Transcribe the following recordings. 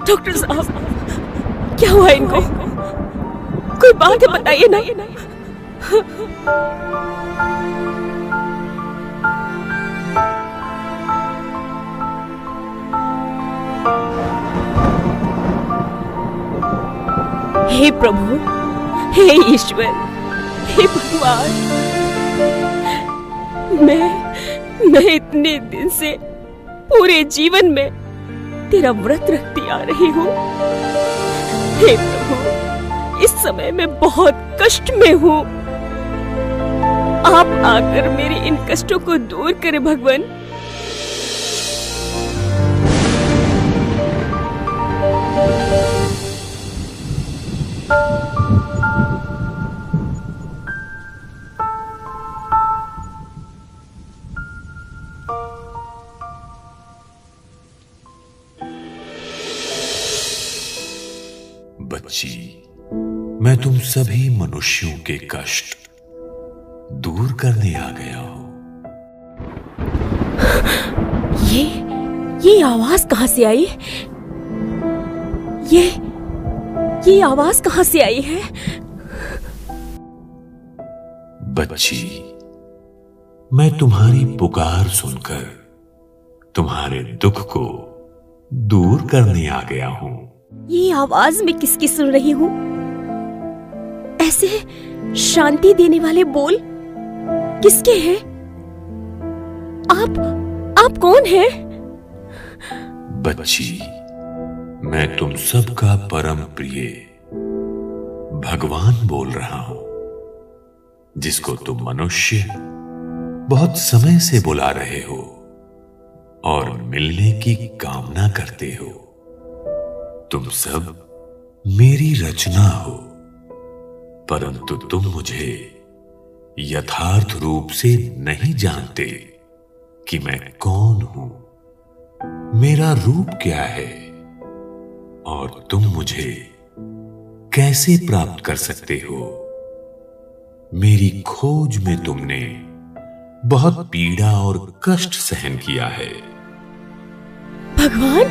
Doctor साहब, क्या हुआ इनको? कोई बात है, बताइए ना। हे प्रभु, हे ईश्वर, हे भगवान, मैं इतने दिन से पूरे जीवन में तेरा व्रत रखती आ रही हूँ। हे प्रभु, इस समय मैं बहुत कष्ट में हूँ। आप आकर मेरे इन कष्टों को दूर करें भगवान। बच्ची, मैं तुम सभी मनुष्यों के कष्ट दूर करने आ गया हूं। ये आवाज कहां से आई? ये आवाज कहां से आई है? बच्ची, मैं तुम्हारी पुकार सुनकर तुम्हारे दुख को दूर करने आ गया हूं। ये आवाज मैं किसकी सुन रही हूँ? ऐसे शांति देने वाले बोल किसके हैं? आप कौन हैं? बच्ची, मैं तुम सबका परम प्रिय भगवान बोल रहा हूं, जिसको तुम मनुष्य बहुत समय से बुला रहे हो और मिलने की कामना करते हो। तुम सब मेरी रचना हो, परंतु तुम मुझे यथार्थ रूप से नहीं जानते कि मैं कौन हूं, मेरा रूप क्या है, और तुम मुझे कैसे प्राप्त कर सकते हो। मेरी खोज में तुमने बहुत पीड़ा और कष्ट सहन किया है। भगवान,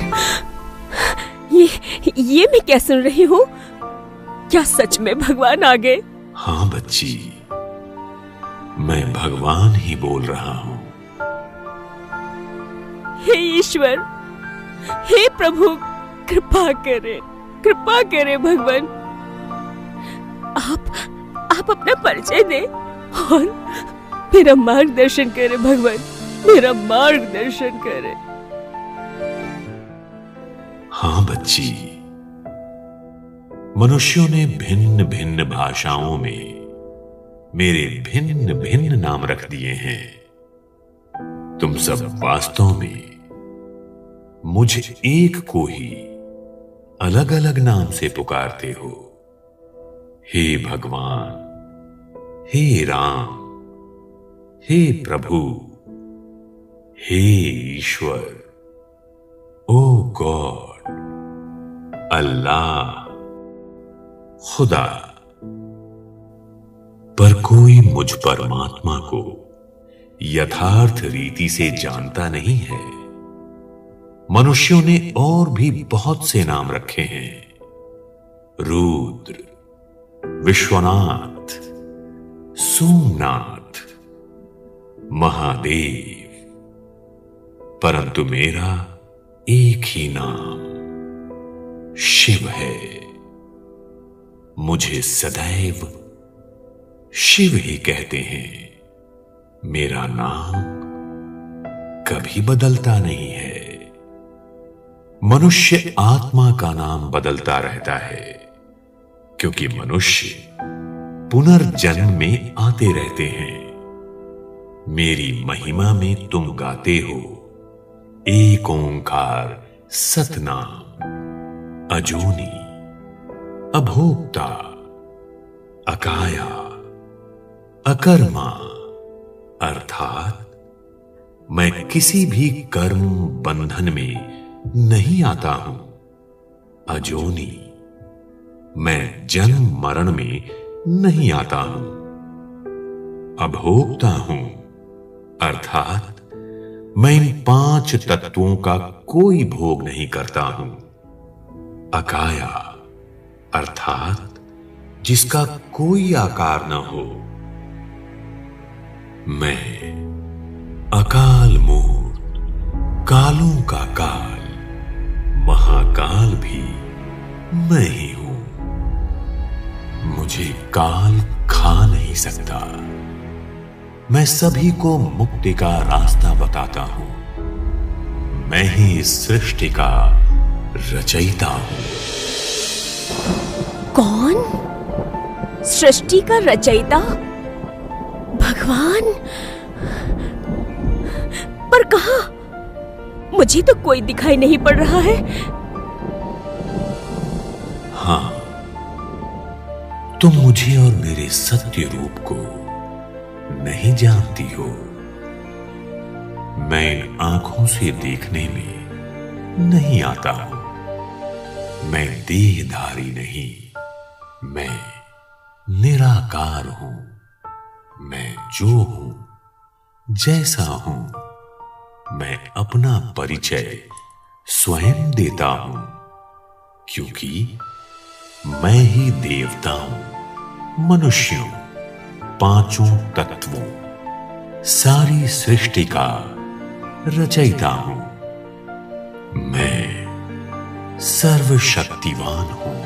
ये मैं क्या सुन रही हूँ? क्या सच में भगवान आ गए? हाँ बच्ची, मैं भगवान ही बोल रहा हूं। हे ईश्वर, हे प्रभु, कृपा करे भगवान। आप अपना परिचय दे और मेरा मार्गदर्शन करे भगवान, मेरा मार्गदर्शन करे। हाँ बच्ची, मनुष्यों ने भिन्न भिन्न भाषाओं में मेरे भिन्न भिन्न नाम रख दिए हैं। तुम सब वास्तव में मुझे एक को ही अलग अलग नाम से पुकारते हो। हे भगवान, हे राम, हे प्रभु, हे ईश्वर, ओ गॉड, अल्लाह, खुदा। पर कोई मुझ परमात्मा को यथार्थ रीति से जानता नहीं है। मनुष्यों ने और भी बहुत से नाम रखे हैं, रुद्र, विश्वनाथ, सोमनाथ, महादेव, परंतु मेरा एक ही नाम शिव है। मुझे सदैव शिव ही कहते हैं। मेरा नाम कभी बदलता नहीं है। मनुष्य आत्मा का नाम बदलता रहता है, क्योंकि मनुष्य पुनर्जन्म में आते रहते हैं। मेरी महिमा में तुम गाते हो एक ओंकार सतनाम, अजूनी, अभोक्ता, अकाया, अकर्मा, अर्थात मैं किसी भी कर्म बंधन में नहीं आता हूं। अजोनी, मैं जन्म मरण में नहीं आता हूं। अभोक्ता हूं, अर्थात मैं इन 5 तत्वों का कोई भोग नहीं करता हूं। अकाया अर्थात जिसका कोई आकार न हो। मैं अकाल मूर्त, कालों का काल, महाकाल भी मैं ही हूं। मुझे काल खा नहीं सकता। मैं सभी को मुक्ति का रास्ता बताता हूं। मैं ही इस सृष्टि का रचयिता हूं। कौन? सृष्टि का रचयिता? भगवान? पर कहां? मुझे तो कोई दिखाई नहीं पड़ रहा है। हां, तुम मुझे और मेरे सत्य रूप को नहीं जानती हो। मैं इन आंखों से देखने में नहीं आता हूं। मैं देहधारी नहीं, मैं निराकार हूं। मैं जो हूं, जैसा हूं, मैं अपना परिचय स्वयं देता हूं, क्योंकि मैं ही देवताओं, मनुष्यों, पांचों तत्वों, सारी सृष्टि का रचयिता हूं। मैं सर्वशक्तिवान हूं।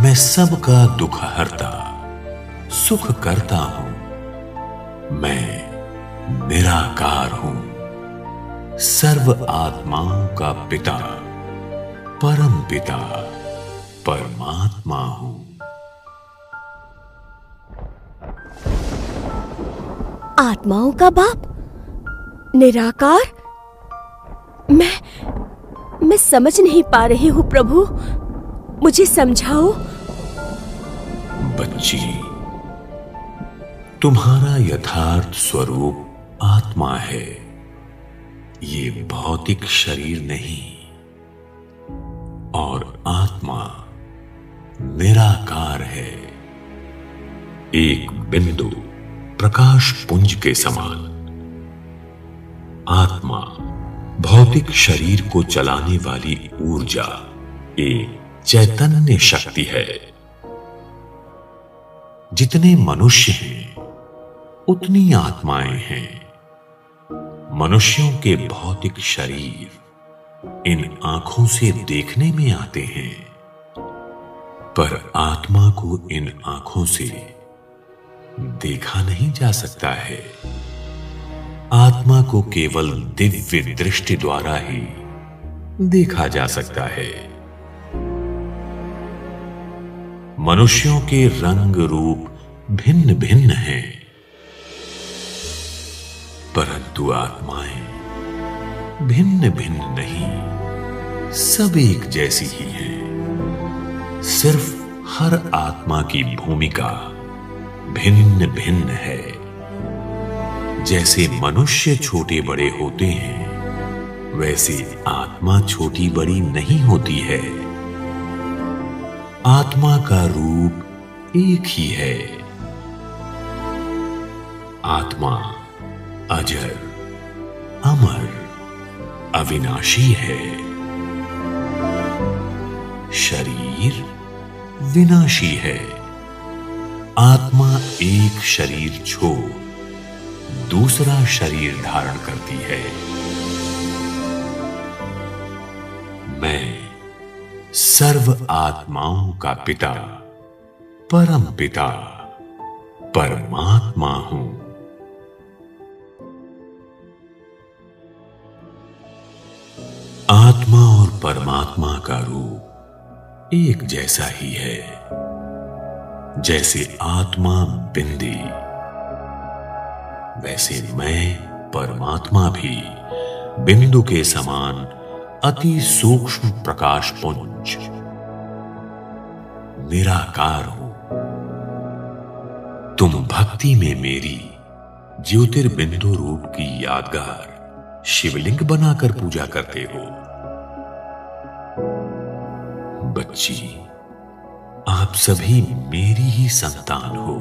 मैं सबका दुख हरता, सुख करता हूं। मैं निराकार हूं। सर्व आत्माओं का पिता, परम पिता, परमात्मा हूं। आत्माओं का बाप? निराकार? मैं समझ नहीं पा रही हूं प्रभु, मुझे समझाओ। बच्ची, तुम्हारा यथार्थ स्वरूप आत्मा है। ये भौतिक शरीर नहीं। और आत्मा निराकार है, एक बिंदु प्रकाश पुंज के समान। आत्मा भौतिक शरीर को चलाने वाली ऊर्जा, एक चैतन्य शक्ति है। जितने मनुष्य हैं, उतनी आत्माएं हैं। मनुष्यों के भौतिक शरीर इन आंखों से देखने में आते हैं, पर आत्मा को इन आंखों से देखा नहीं जा सकता है। आत्मा को केवल दिव्य दृष्टि द्वारा ही देखा जा सकता है। मनुष्यों के रंग रूप भिन्न भिन्न हैं, परंतु आत्माएं भिन्न भिन्न नहीं, सब एक जैसी ही हैं। सिर्फ हर आत्मा की भूमिका भिन्न भिन्न है। जैसे मनुष्य छोटे बड़े होते हैं, वैसे आत्मा छोटी बड़ी नहीं होती है। आत्मा का रूप एक ही है। आत्मा अजर, अमर, अविनाशी है। शरीर विनाशी है। आत्मा एक शरीर छोड़ दूसरा शरीर धारण करती है। मैं सर्व आत्माओं का पिता, परम पिता, परमात्मा हूं। आत्मा और परमात्मा का रूप एक जैसा ही है। जैसे आत्मा बिंदी, वैसे मैं परमात्मा भी बिंदु के समान अति सूक्ष्म प्रकाश पुंज निराकार हूं। तुम भक्ति में मेरी ज्योतिर्बिंदु रूप की यादगार शिवलिंग बनाकर पूजा करते हो। बच्ची, आप सभी मेरी ही संतान हो।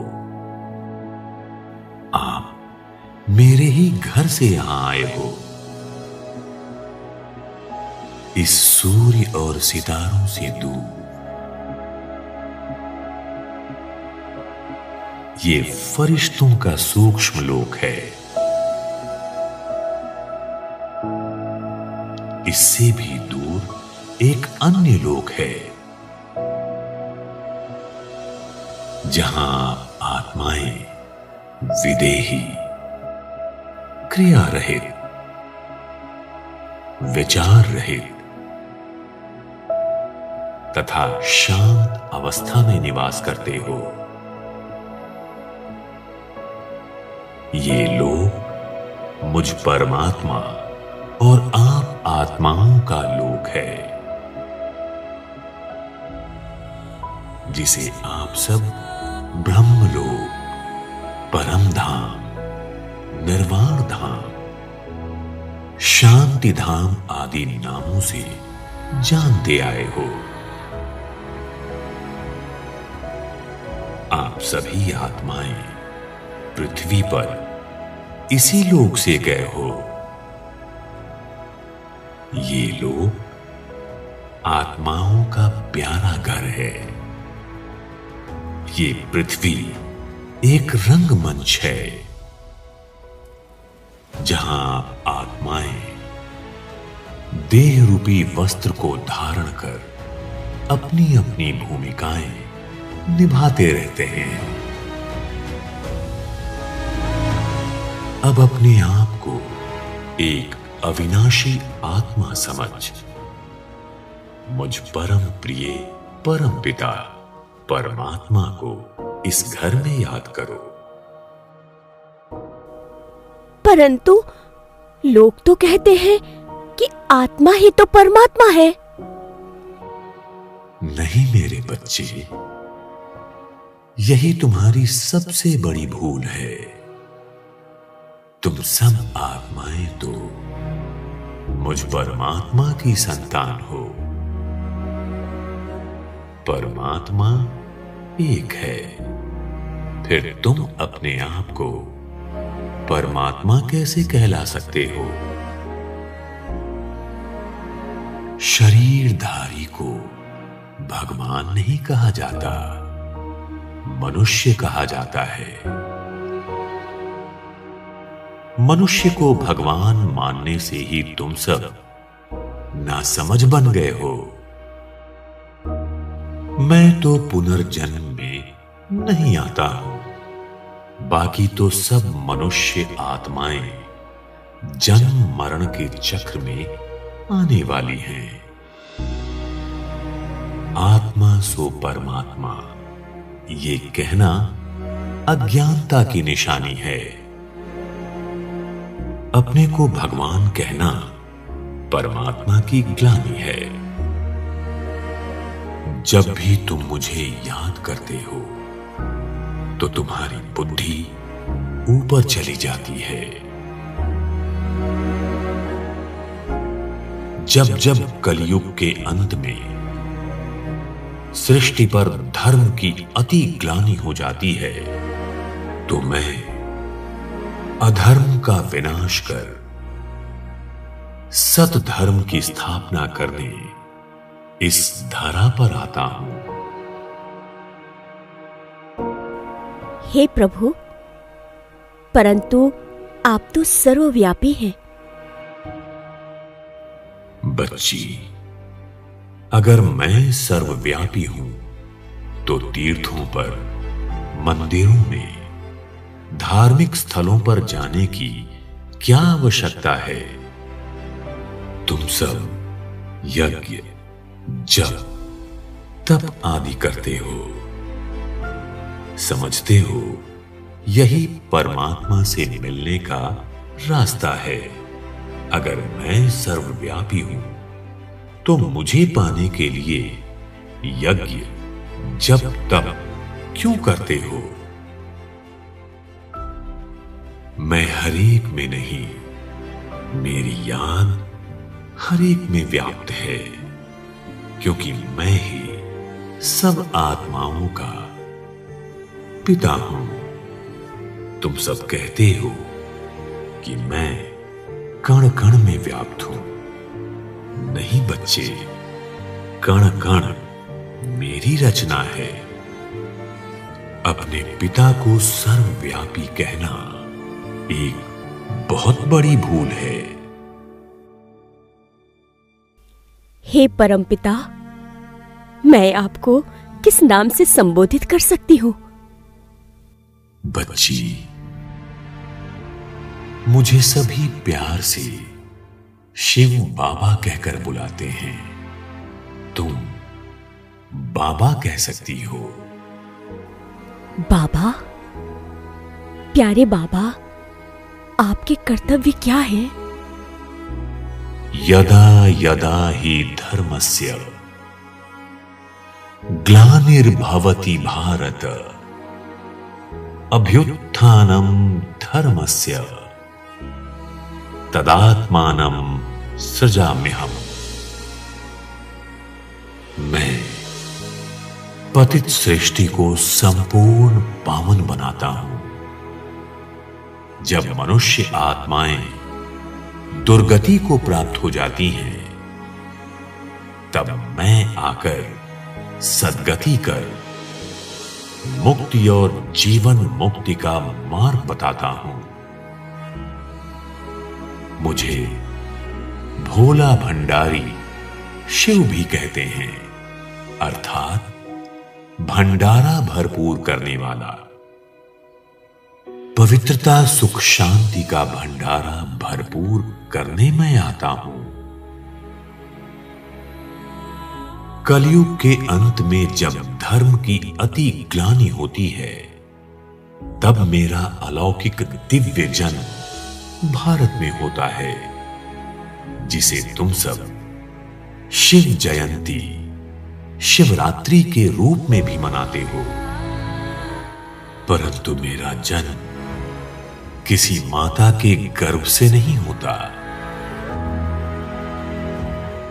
आप मेरे ही घर से यहां आए हो। इस सूर्य और सितारों से दूर। ये फरिश्तों का सूक्ष्म लोक है। इससे भी दूर एक अन्य लोक है, जहां आत्माएं विदेही, क्रिया रहित, विचार रहित तथा शांत अवस्था में निवास करते हो। ये लोक मुझ परमात्मा और आप आत्माओं का लोक है, जिसे आप सब ब्रह्मलोक, परम धाम, निर्वाण धाम, शांति धाम आदि नामों से जानते आए हो। आप सभी आत्माएं पृथ्वी पर इसी लोक से गए हो। ये लोक आत्माओं का प्यारा घर है। ये पृथ्वी एक रंगमंच है, जहां आत्माएं देह रूपी वस्त्र को धारण कर अपनी अपनी भूमिकाएं निभाते रहते हैं। अब अपने आप को एक अविनाशी आत्मा समझ मुझ परम प्रिय परम पिता परमात्मा को इस घर में याद करो। परंतु लोग तो कहते हैं कि आत्मा ही तो परमात्मा है। नहीं मेरे बच्चे, यही तुम्हारी सबसे बड़ी भूल है। तुम सब आत्माएं तो मुझ परमात्मा की संतान हो। परमात्मा एक है, फिर तुम अपने आप को परमात्मा कैसे कहला सकते हो? शरीरधारी को भगवान नहीं कहा जाता, मनुष्य कहा जाता है। मनुष्य को भगवान मानने से ही तुम सब नासमझ बन गए हो। मैं तो पुनर्जन्म में नहीं आता हूं, बाकी तो सब मनुष्य आत्माएं जन्म मरण के चक्र में आने वाली हैं। आत्मा सो परमात्मा, ये कहना अज्ञानता की निशानी है। अपने को भगवान कहना परमात्मा की ग्लानि है। जब भी तुम मुझे याद करते हो तो तुम्हारी बुद्धि ऊपर चली जाती है। जब जब कलयुग के अंत में सृष्टि पर धर्म की अति ग्लानि हो जाती है, तो मैं अधर्म का विनाश कर सत धर्म की स्थापना करने इस धरा पर आता हूं। हे प्रभु, परंतु आप तो सर्वव्यापी हैं। बच्ची, अगर मैं सर्वव्यापी हूं तो तीर्थों पर, मंदिरों में, धार्मिक स्थलों पर जाने की क्या आवश्यकता है? तुम सब यज्ञ, जप, तप आदि करते हो। समझते हो यही परमात्मा से मिलने का रास्ता है। अगर मैं सर्वव्यापी हूं तो मुझे पाने के लिए यज्ञ, जप, तप क्यों करते हो? मैं हरेक में नहीं, मेरी याद हरेक में व्याप्त है, क्योंकि मैं ही सब आत्माओं का पिता हूं। तुम सब कहते हो कि मैं कण कण में व्याप्त हूं। नहीं बच्चे, बच्चे, कण कण मेरी रचना है। अपने पिता को सर्वव्यापी कहना एक बहुत बड़ी भूल है। हे परमपिता, मैं आपको किस नाम से संबोधित कर सकती हूं? बच्ची, मुझे सभी प्यार से शिव बाबा कहकर बुलाते हैं। तुम बाबा कह सकती हो। बाबा? प्यारे बाबा, आपके कर्तव्य क्या है? यदा यदा हि धर्मस्य ग्लानिर्भवति भारत अभ्युत्थानं धर्मस्य तदात्मानं सृजाम्यहम्। मैं पतित सृष्टि को संपूर्ण पावन बनाता हूं। जब मनुष्य आत्माएं दुर्गति को प्राप्त हो जाती हैं, तब मैं आकर सद्गति कर मुक्ति और जीवन मुक्ति का मार्ग बताता हूं। मुझे भोला भंडारी शिव भी कहते हैं, अर्थात भंडारा भरपूर करने वाला। पवित्रता सुख शांति का भंडारा भरपूर करने में आता हूं। कलयुग के अंत में जब धर्म की अति ग्लानि होती है, तब मेरा अलौकिक दिव्य जन्म भारत में होता है, जिसे तुम सब शिव जयंती, शिवरात्रि के रूप में भी मनाते हो। परंतु मेरा जन्म किसी माता के गर्भ से नहीं होता।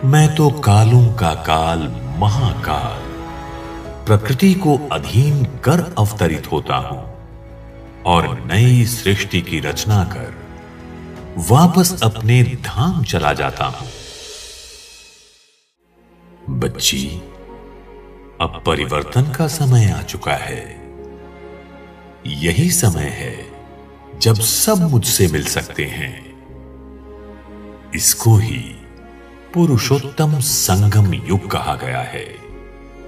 मैं तो कालों का काल, महाकाल, प्रकृति को अधीन कर अवतरित होता हूं और नई सृष्टि की रचना कर वापस अपने धाम चला जाता हूं। बच्ची, अब परिवर्तन का समय आ चुका है। यही समय है जब सब मुझसे मिल सकते हैं। इसको ही पुरुषोत्तम संगम युग कहा गया है।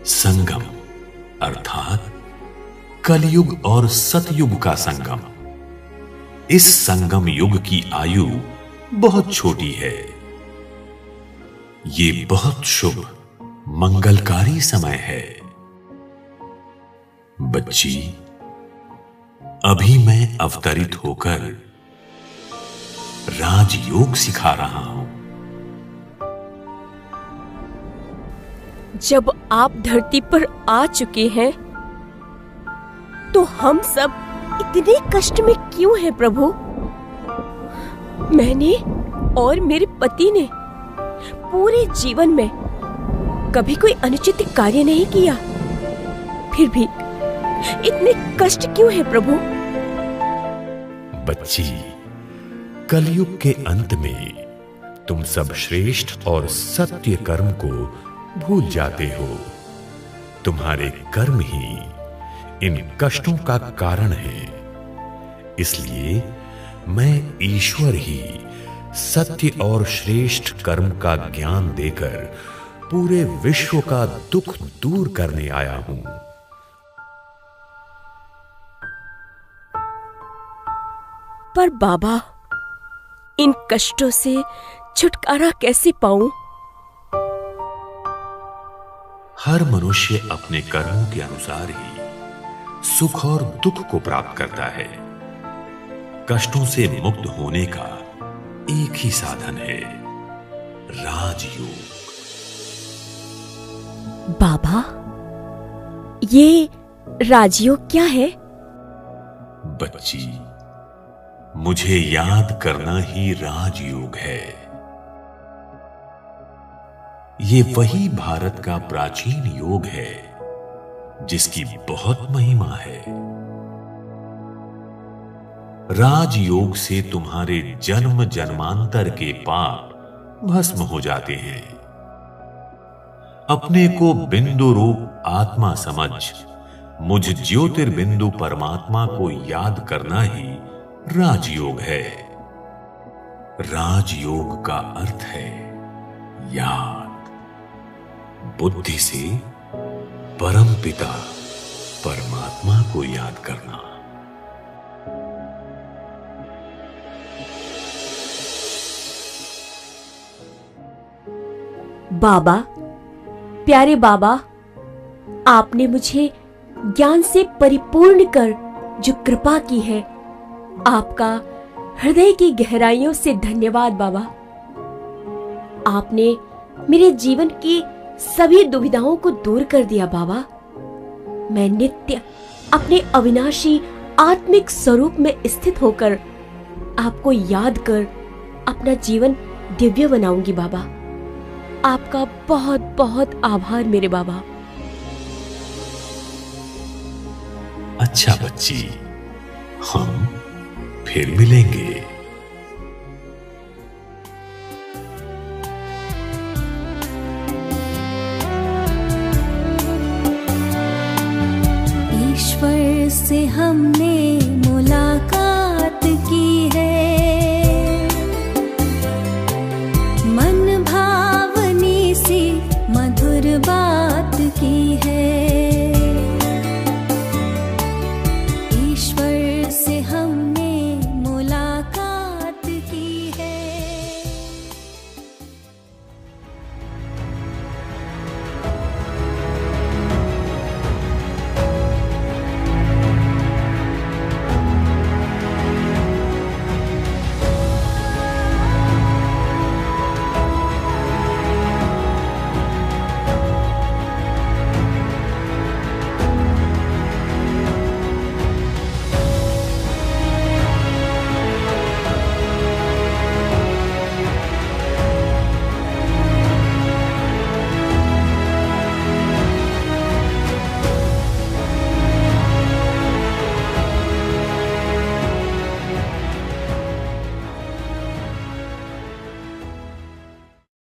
संगम अर्थात कलयुग और सतयुग का संगम। इस संगम युग की आयु बहुत छोटी है। ये बहुत शुभ मंगलकारी समय है। बच्ची, अभी मैं अवतरित होकर राजयोग सिखा रहा हूं। जब आप धरती पर आ चुके हैं, तो हम सब इतने कष्ट में क्यों हैं प्रभु? मैंने और मेरे पति ने पूरे जीवन में कभी कोई अनुचित कार्य नहीं किया, फिर भी इतने कष्ट क्यों है प्रभु? बच्ची, कलयुग के अंत में तुम सब श्रेष्ठ और सत्य कर्म को भूल जाते हो। तुम्हारे कर्म ही इन कष्टों का कारण है। इसलिए मैं ईश्वर ही सत्य और श्रेष्ठ कर्म का ज्ञान देकर पूरे विश्व का दुख दूर करने आया हूं। पर बाबा, इन कष्टों से छुटकारा कैसे पाऊं? हर मनुष्य अपने कर्मों के अनुसार ही सुख और दुख को प्राप्त करता है। कष्टों से मुक्त होने का एक ही साधन है, राजयोग। बाबा, ये राजयोग क्या है? बच्ची, मुझे याद करना ही राजयोग है। ये वही भारत का प्राचीन योग है जिसकी बहुत महिमा है। राजयोग से तुम्हारे जन्म जन्मांतर के पाप भस्म हो जाते हैं। अपने को बिंदु रूप आत्मा समझ मुझ ज्योतिर्बिंदु परमात्मा को याद करना ही राजयोग है। राजयोग का अर्थ है याद। बुद्धि से परमपिता परमात्मा को याद करना। बाबा, प्यारे बाबा, आपने मुझे ज्ञान से परिपूर्ण कर जो कृपा की है, आपका हृदय की गहराइयों से धन्यवाद बाबा। आपने मेरे जीवन की सभी दुविधाओं को दूर कर दिया बाबा। मैं नित्य अपने अविनाशी आत्मिक स्वरूप में स्थित होकर आपको याद कर अपना जीवन दिव्य बनाऊंगी बाबा। आपका बहुत बहुत आभार मेरे बाबा। अच्छा बच्ची, हम फिर मिलेंगे। ईश्वर से हमने